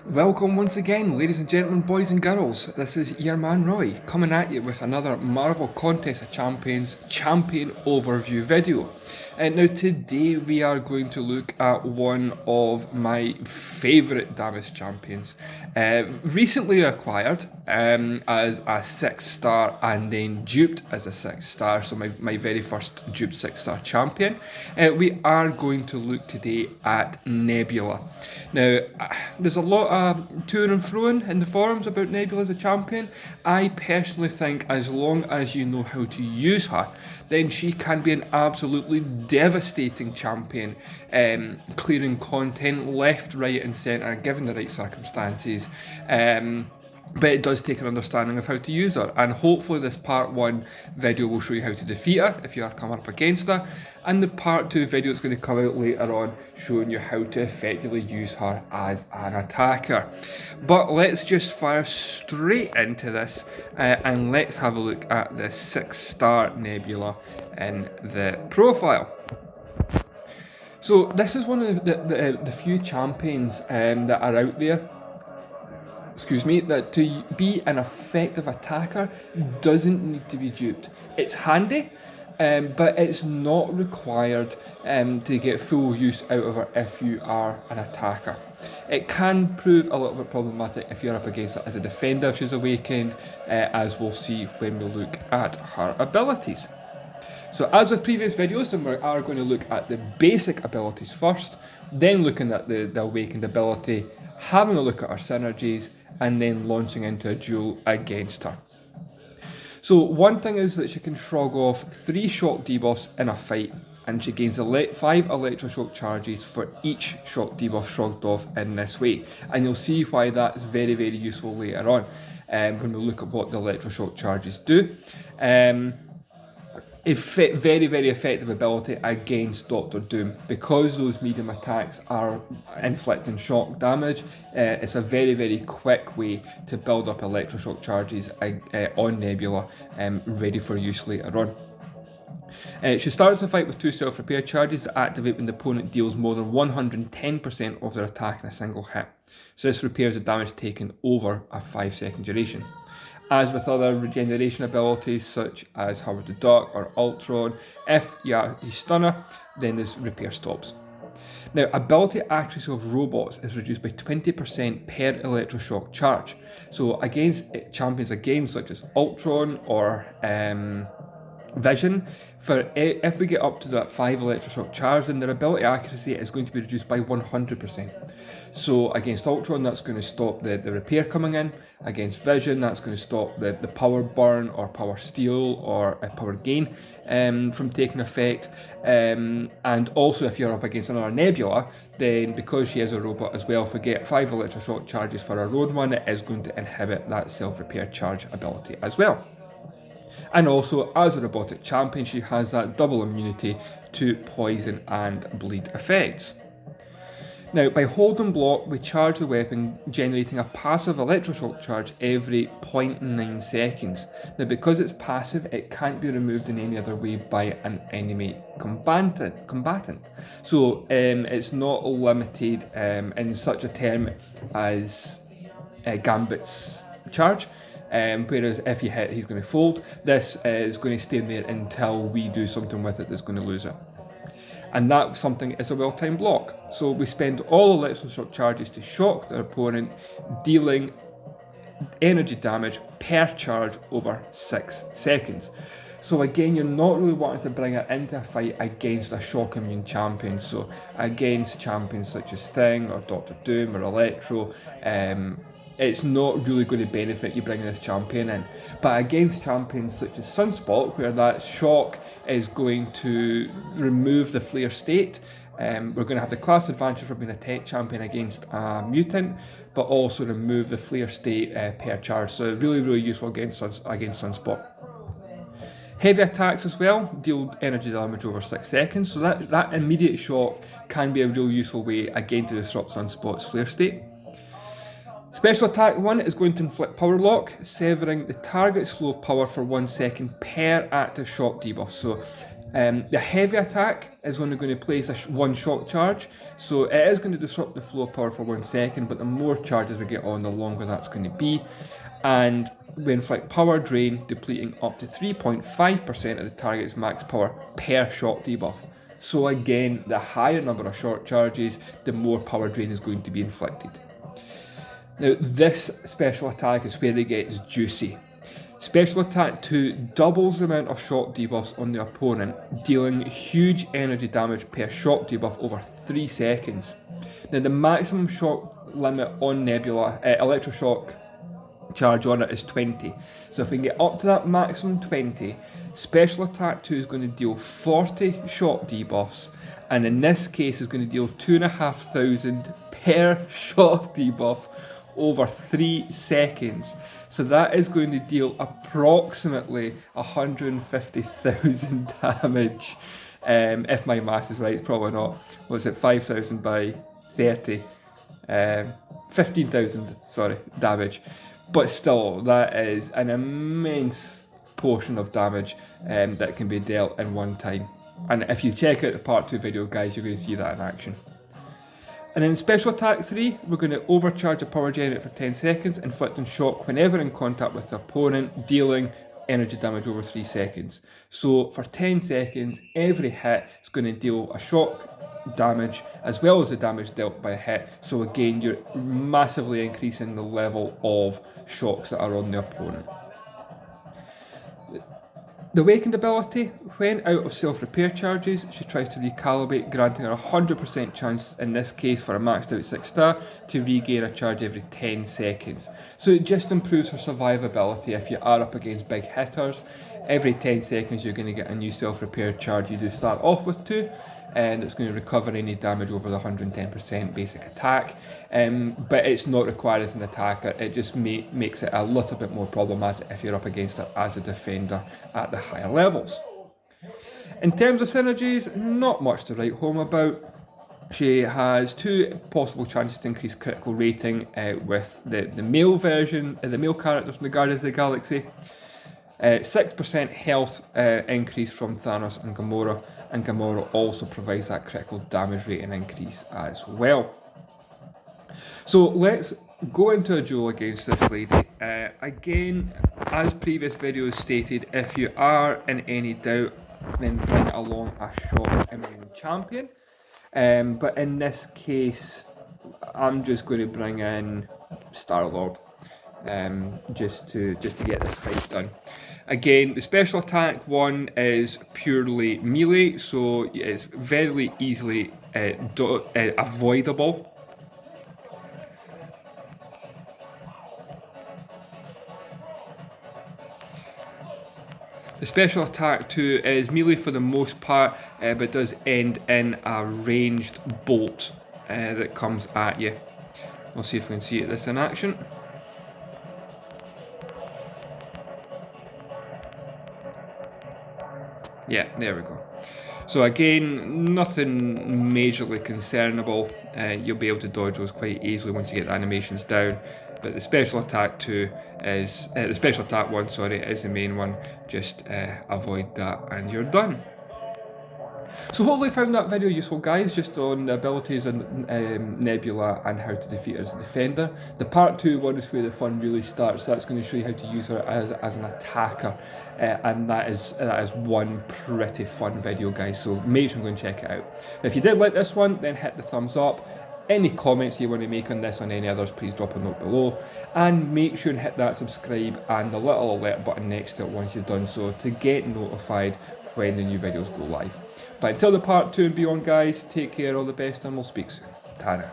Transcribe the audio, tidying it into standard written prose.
Welcome once again, ladies and gentlemen, boys and girls. This is your man Roy, coming at you with another Marvel Contest of Champions champion overview video. Now today we are going to look at one of my favourite damage champions, recently acquired as a 6-star and then duped as a 6-star, so my very first duped 6-star champion. We are going to look today at Nebula. Now, there's a lot of to and froing in the forums about Nebula as a champion. I personally think as long as you know how to use her, then she can be an absolutely devastating champion, clearing content left, right and centre given the right circumstances. But it does take an understanding of how to use her, and hopefully this part 1 video will show you how to defeat her if you are coming up against her, and the part 2 video is going to come out later on showing you how to effectively use her as an attacker. But let's just fire straight into this and let's have a look at the 6-star Nebula in the profile. So this is one of the few champions that are out there, that to be an effective attacker doesn't need to be duped. It's handy, but it's not required to get full use out of her if you are an attacker. It can prove a little bit problematic if you're up against her as a defender if she's awakened, as we'll see when we look at her abilities. So as with previous videos, then we are going to look at the basic abilities first, then looking at the awakened ability, having a look at her synergies, and then launching into a duel against her. So one thing is that she can shrug off 3 shock debuffs in a fight, and she gains 5 electroshock charges for each shock debuff shrugged off in this way. And you'll see why that's very, very useful later on when we look at what the electroshock charges do. Very, very effective ability against Doctor Doom. Because those medium attacks are inflicting shock damage, it's a very, very quick way to build up electroshock charges on Nebula, ready for use later on. She starts the fight with 2 self-repair charges that activate when the opponent deals more than 110% of their attack in a single hit. So this repairs the damage taken over a 5-second duration. As with other regeneration abilities such as Howard the Duck or Ultron, if you stun her, then this repair stops. Now, ability accuracy of robots is reduced by 20% per electroshock charge. So against champions such as Ultron or Vision, if we get up to that 5 electroshock charge, then their ability accuracy is going to be reduced by 100%. So against Ultron, that's going to stop the repair coming in. Against Vision, that's going to stop the power burn or power steal or power gain from taking effect. And also if you're up against another Nebula, then because she is a robot as well, if we get 5 electroshock charges for her own one, it is going to inhibit that self-repair charge ability as well. And also, as a robotic champion, she has that double immunity to poison and bleed effects. Now, by hold and block, we charge the weapon, generating a passive electroshock charge every 0.9 seconds. Now, because it's passive, it can't be removed in any other way by an enemy combatant. So, it's not limited in such a term as Gambit's charge. Whereas if you hit, he's going to fold. This is going to stay there until we do something with it that's going to lose it. And that something is a well-timed block. So we spend all electroshock charges to shock the opponent, dealing energy damage per charge over 6 seconds. So again, you're not really wanting to bring it into a fight against a shock immune champion. So against champions such as Thing or Doctor Doom or Electro, it's not really going to benefit you bringing this champion in. But against champions such as Sunspot, where that shock is going to remove the flare state, we're going to have the class advantage for being a tech champion against a mutant, but also remove the flare state per charge. So really, really useful against Sunspot. Heavy attacks as well deal energy damage over 6 seconds, so that immediate shock can be a real useful way again to disrupt Sunspot's flare state. Special attack 1 is going to inflict power lock, severing the target's flow of power for 1 second per active shock debuff. So the heavy attack is only going to place 1 shock charge, So it is going to disrupt the flow of power for 1 second, but the more charges we get on, the longer that's going to be. And we inflict power drain, depleting up to 3.5% of the target's max power per shock debuff. So again, the higher number of shock charges, the more power drain is going to be inflicted. Now this special attack is where it gets juicy. Special attack 2 doubles the amount of shock debuffs on the opponent, dealing huge energy damage per shock debuff over 3 seconds. Now the maximum shock limit on Nebula, electroshock charge on it is 20. So if we can get up to that maximum 20, Special Attack 2 is going to deal 40 shock debuffs, and in this case is going to deal 2,500 per shock debuff over 3 seconds. So that is going to deal approximately 150,000 damage. If my math is right, it's probably not. Was it 5,000 by 30? 15,000, sorry, damage. But still, that is an immense portion of damage that can be dealt in one time. And if you check out the part 2 video, guys, you're going to see that in action. And in Special Attack 3, we're going to overcharge a power generator for 10 seconds, inflicting shock whenever in contact with the opponent, dealing energy damage over 3 seconds. So for 10 seconds, every hit is going to deal a shock damage as well as the damage dealt by a hit. So again, you're massively increasing the level of shocks that are on the opponent. The Awakened ability, when out of self-repair charges, she tries to recalibrate, granting her a 100% chance, in this case for a maxed out 6-star, to regain a charge every 10 seconds. So it just improves her survivability if you are up against big hitters. Every 10 seconds you're going to get a new self-repair charge. You do start off with 2, and it's going to recover any damage over the 110% basic attack, but it's not required as an attacker. It just makes it a little bit more problematic if you're up against her as a defender at the higher levels. In terms of synergies, not much to write home about. She has 2 possible chances to increase critical rating with the male version, the male characters from the Guardians of the Galaxy. 6% health increase from Thanos and Gamora also provides that critical damage rating increase as well. So let's go into a duel against this lady. Again, as previous videos stated, if you are in any doubt, then bring along a shock immune champion. But in this case, I'm just going to bring in Star-Lord. Just to get this fight done. Again, the special attack one is purely melee, so it's very easily avoidable. The special attack 2 is melee for the most part, but does end in a ranged bolt that comes at you. We'll see if we can see this in action. Yeah, there we go. So again, nothing majorly concernable. You'll be able to dodge those quite easily once you get the animations down. But the special attack 2 is the special attack 1, sorry, is the main one. Just avoid that and you're done. So hopefully you found that video useful, guys, just on the abilities in Nebula and how to defeat her as a defender. The part 2 one is where the fun really starts. That's going to show you how to use her as an attacker, and that is one pretty fun video, guys, so make sure you go and check it out. If you did like this one, then hit the thumbs up. Any comments you want to make on this or any others, please drop a note below, and make sure and hit that subscribe and the little alert button next to it once you've done so to get notified when the new videos go live. But until the part 2 and beyond, guys, take care, all the best, and we'll speak soon. Ta-ra.